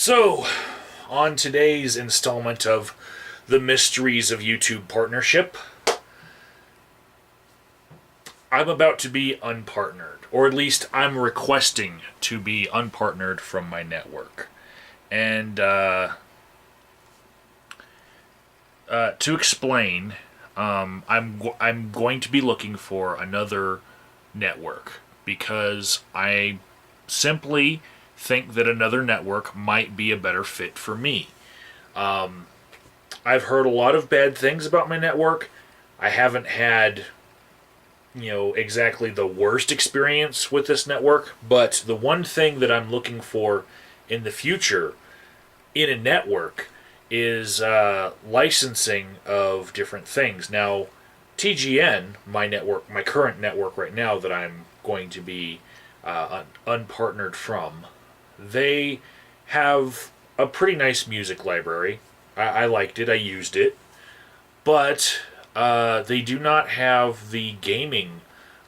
So, on today's installment of The Mysteries of YouTube Partnership, I'm about to be unpartnered, or at least I'm requesting to be unpartnered from my network. And to explain, I'm going to be looking for another network because I simply think that another network might be a better fit for me. I've heard a lot of bad things about my network. I haven't had, exactly the worst experience with this network, but the one thing that I'm looking for in the future in a network is licensing of different things. Now, TGN, my network, my current network right now that I'm going to be unpartnered from, they have a pretty nice music library. I liked it. I used it. But they do not have the gaming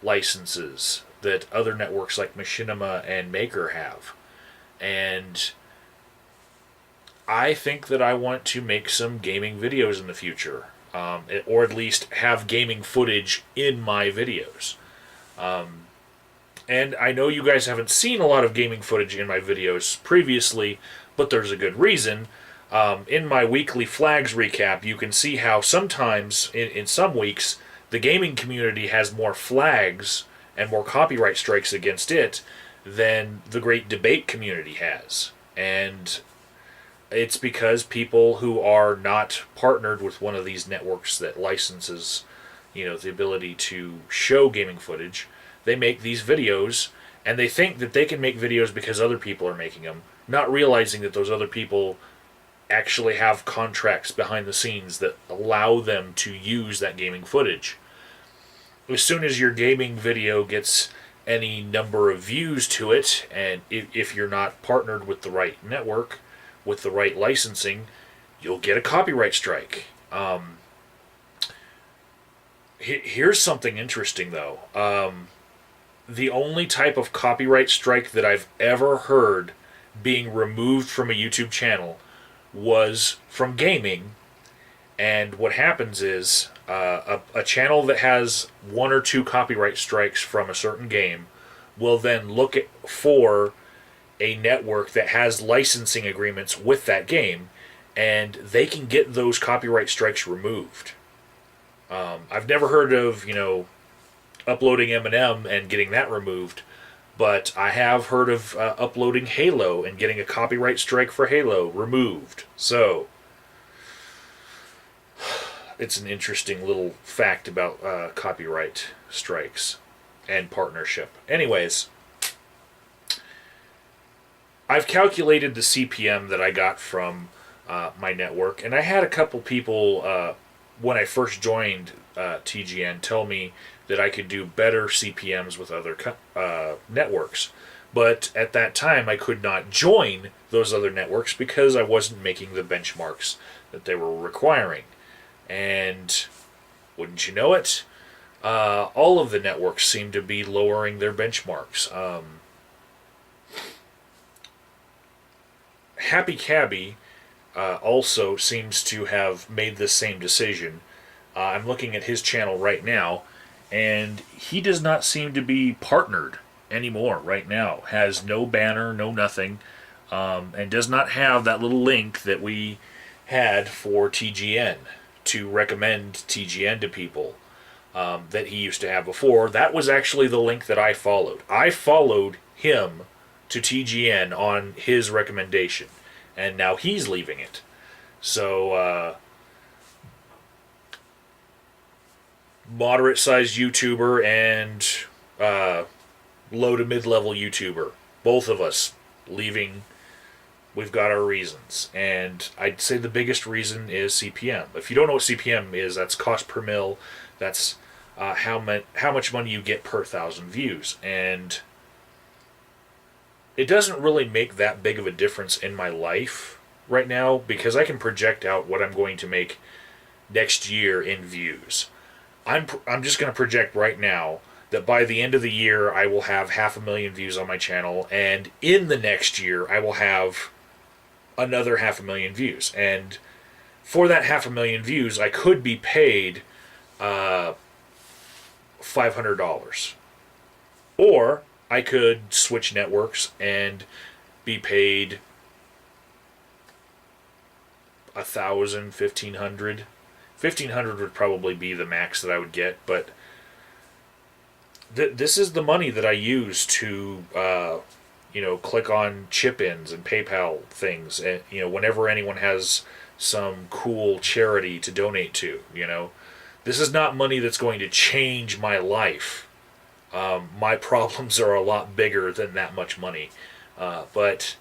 licenses that other networks like Machinima and Maker have. And I think that I want to make some gaming videos in the future. Or at least have gaming footage in my videos. And I know you guys haven't seen a lot of gaming footage in my videos previously, but there's a good reason. In my weekly flags recap, you can see how sometimes, in some weeks, the gaming community has more flags and more copyright strikes against it than the great debate community has. And it's because people who are not partnered with one of these networks that licenses, the ability to show gaming footage, they make these videos, and they think that they can make videos because other people are making them, not realizing that those other people actually have contracts behind the scenes that allow them to use that gaming footage. As soon as your gaming video gets any number of views to it, and if you're not partnered with the right network, with the right licensing, you'll get a copyright strike. Here's something interesting, though. The only type of copyright strike that I've ever heard being removed from a YouTube channel was from gaming. And what happens is a channel that has one or two copyright strikes from a certain game will then look for a network that has licensing agreements with that game, and they can get those copyright strikes removed. I've never heard of, uploading Eminem and getting that removed, but I have heard of uploading Halo and getting a copyright strike for Halo removed. So, it's an interesting little fact about copyright strikes and partnership. Anyways, I've calculated the CPM that I got from my network, and I had a couple people, when I first joined TGN, tell me that I could do better CPMs with other networks. But at that time, I could not join those other networks because I wasn't making the benchmarks that they were requiring. And wouldn't you know it, all of the networks seem to be lowering their benchmarks. HappyCabbie also seems to have made the same decision. I'm looking at his channel right now, and he does not seem to be partnered anymore right now. Has no banner, no nothing, and does not have that little link that we had for TGN to recommend TGN to people that he used to have before. That was actually the link that I followed. I followed him to TGN on his recommendation, and now he's leaving it. So, moderate-sized YouTuber and low to mid-level YouTuber, both of us leaving. We've got our reasons, and I'd say the biggest reason is CPM. If you don't know what CPM is, that's cost per mil. That's how much money you get per 1,000 views, and it doesn't really make that big of a difference in my life right now because I can project out what I'm going to make next year in views. I'm just going to project right now that by the end of the year I will have 500,000 views on my channel, and in the next year I will have another 500,000 views. And for that 500,000 views, I could be paid $500. Or I could switch networks and be paid 1,000, 1,500. 1,500 would probably be the max that I would get, but this is the money that I use to, click on chip-ins and PayPal things, and whenever anyone has some cool charity to donate to. This is not money that's going to change my life. My problems are a lot bigger than that much money, but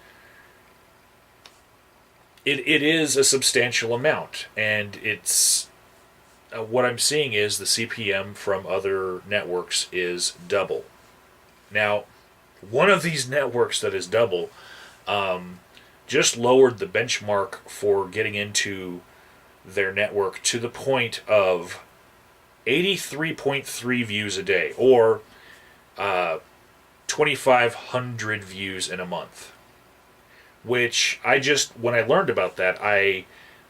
it is a substantial amount, and it's what I'm seeing is the CPM from other networks is double. Now, one of these networks that is double just lowered the benchmark for getting into their network to the point of 83.3 views a day, or 2,500 views in a month. Which when I learned about that, I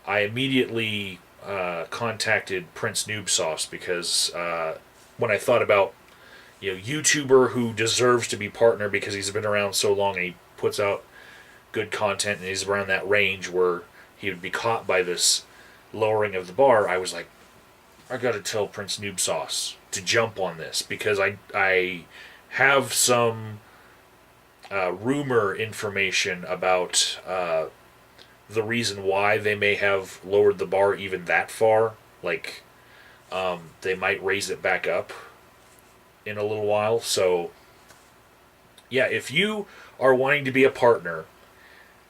immediately contacted Prince Noob Sauce, because when I thought about YouTuber who deserves to be partner because he's been around so long and he puts out good content and he's around that range where he would be caught by this lowering of the bar, I was like, I gotta tell Prince Noob Sauce to jump on this, because I have some rumor information about the reason why they may have lowered the bar even that far. Like, they might raise it back up in a little while. So, yeah, if you are wanting to be a partner,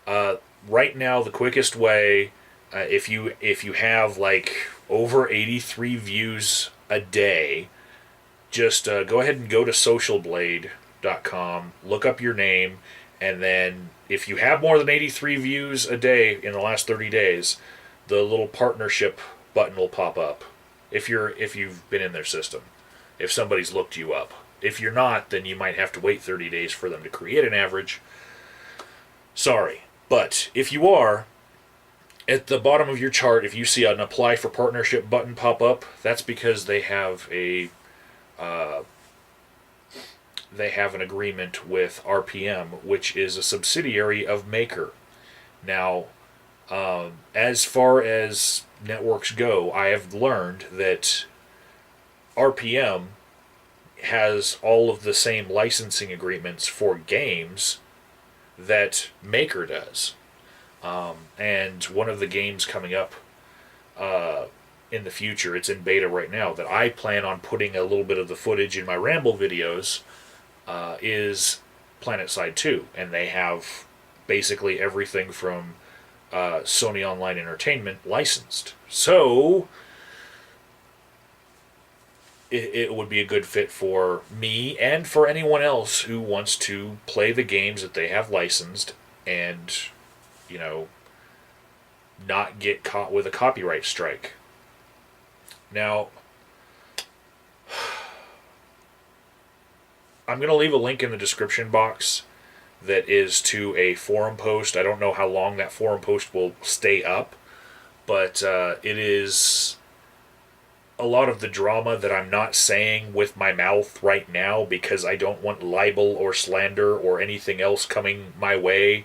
right now the quickest way, if you have like over 83 views a day, just go ahead and go to socialblade.com, look up your name, and then if you have more than 83 views a day in the last 30 days, the little partnership button will pop up. If you've been in their system, if somebody's looked you up. If you're not, then you might have to wait 30 days for them to create an average. Sorry. But if you are, at the bottom of your chart, if you see an apply for partnership button pop up, that's because they have an agreement with RPM, which is a subsidiary of Maker. Now, as far as networks go, I have learned that RPM has all of the same licensing agreements for games that Maker does. And one of the games coming up in the future, it's in beta right now, that I plan on putting a little bit of the footage in my Ramble videos, is PlanetSide 2. And they have basically everything from Sony Online Entertainment licensed. So it would be a good fit for me and for anyone else who wants to play the games that they have licensed and, not get caught with a copyright strike. Now, I'm going to leave a link in the description box that is to a forum post. I don't know how long that forum post will stay up, but it is a lot of the drama that I'm not saying with my mouth right now, because I don't want libel or slander or anything else coming my way.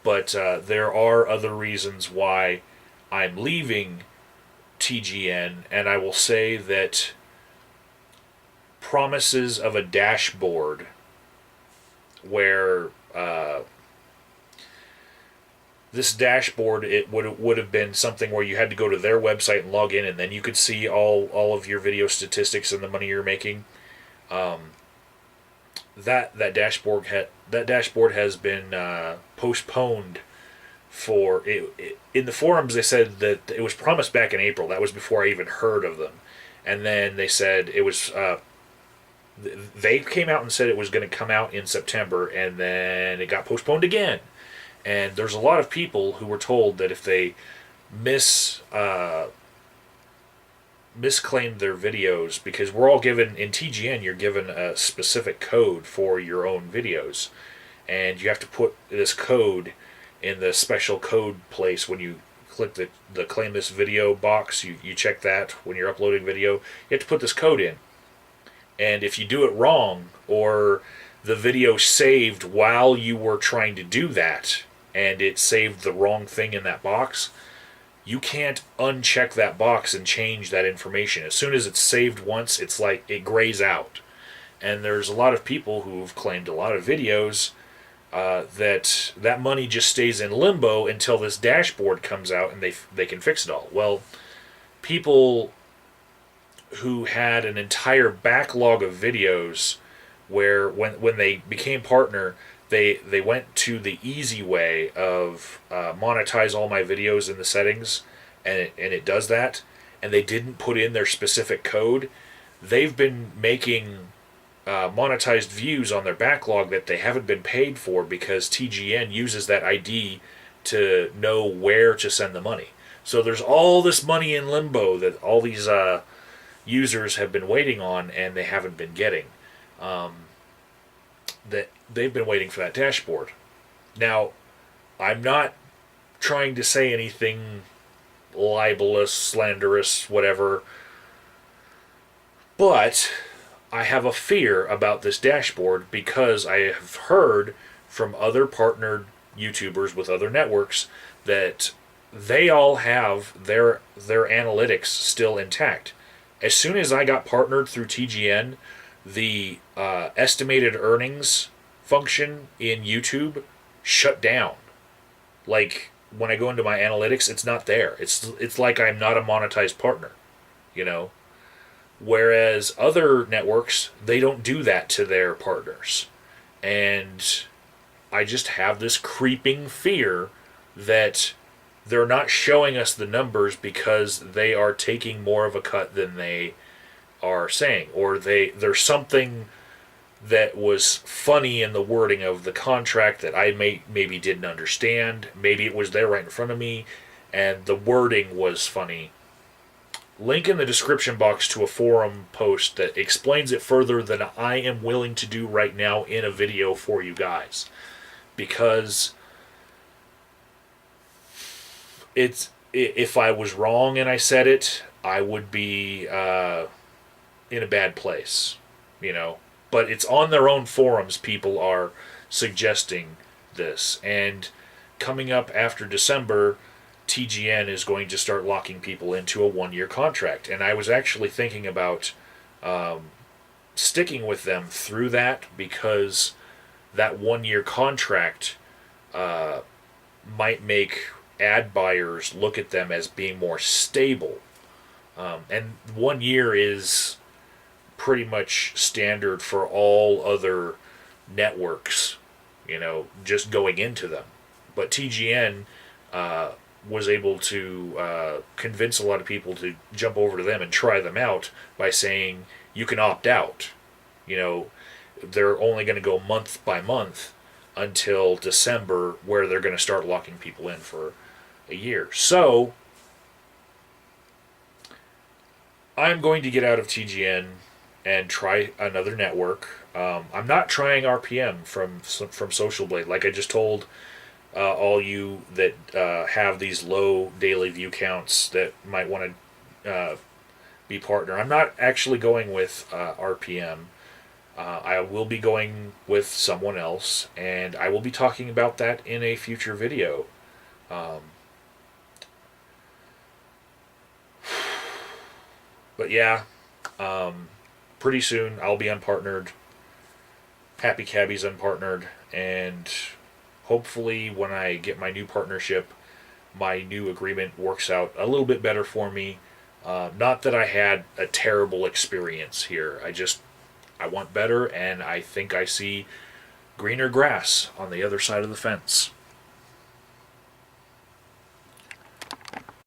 But there are other reasons why I'm leaving TGN, and I will say that promises of a dashboard where this dashboard, it would have been something where you had to go to their website and log in, and then you could see all of your video statistics and the money you're making. That dashboard has been postponed for it. In the forums, they said that it was promised back in April. That was before I even heard of them, and then they said it was. They came out and said it was going to come out in September, and then it got postponed again. And there's a lot of people who were told that if they misclaimed their videos, because we're all given, in TGN, you're given a specific code for your own videos, and you have to put this code in the special code place when you click the claim this video box. You check that when you're uploading video. You have to put this code in. And if you do it wrong, or the video saved while you were trying to do that, and it saved the wrong thing in that box, you can't uncheck that box and change that information. As soon as it's saved once, it's like it grays out. And there's a lot of people who've claimed a lot of videos that money just stays in limbo until this dashboard comes out and they can fix it all. Well, people who had an entire backlog of videos where when they became partner, they went to the easy way of monetize all my videos in the settings, and it does that, and they didn't put in their specific code. They've been making monetized views on their backlog that they haven't been paid for because TGN uses that ID to know where to send the money. So there's all this money in limbo that all these users have been waiting on and they haven't been getting. That they've been waiting for that dashboard. Now, I'm not trying to say anything libelous, slanderous, whatever, but I have a fear about this dashboard because I have heard from other partnered YouTubers with other networks that they all have their analytics still intact. As soon as I got partnered through TGN, the estimated earnings function in YouTube shut down. Like, when I go into my analytics, it's not there. It's like I'm not a monetized partner, you know? Whereas other networks, they don't do that to their partners. And I just have this creeping fear that they're not showing us the numbers because they are taking more of a cut than they are saying, or there's something that was funny in the wording of the contract that I maybe didn't understand. Maybe it was there right in front of me, and the wording was funny. Link in the description box to a forum post that explains it further than I am willing to do right now in a video for you guys, because if I was wrong and I said it, I would be in a bad place, you know. But it's on their own forums. People are suggesting this, and coming up after December, TGN is going to start locking people into a 1-year contract. And I was actually thinking about sticking with them through that, because that 1-year contract might make ad buyers look at them as being more stable. And 1 year is pretty much standard for all other networks, you know, just going into them. But TGN was able to convince a lot of people to jump over to them and try them out by saying you can opt out. You know, they're only going to go month by month until December, where they're going to start locking people in for a year. So I'm going to get out of TGN and try another network. I'm not trying RPM from Social Blade, like I just told all you that have these low daily view counts that might want to be partner. I'm not actually going with RPM. I will be going with someone else, and I will be talking about that in a future video. But yeah, pretty soon I'll be unpartnered. HappyCabbie's unpartnered, and hopefully when I get my new partnership, my new agreement works out a little bit better for me. Not that I had a terrible experience here. I want better, and I think I see greener grass on the other side of the fence.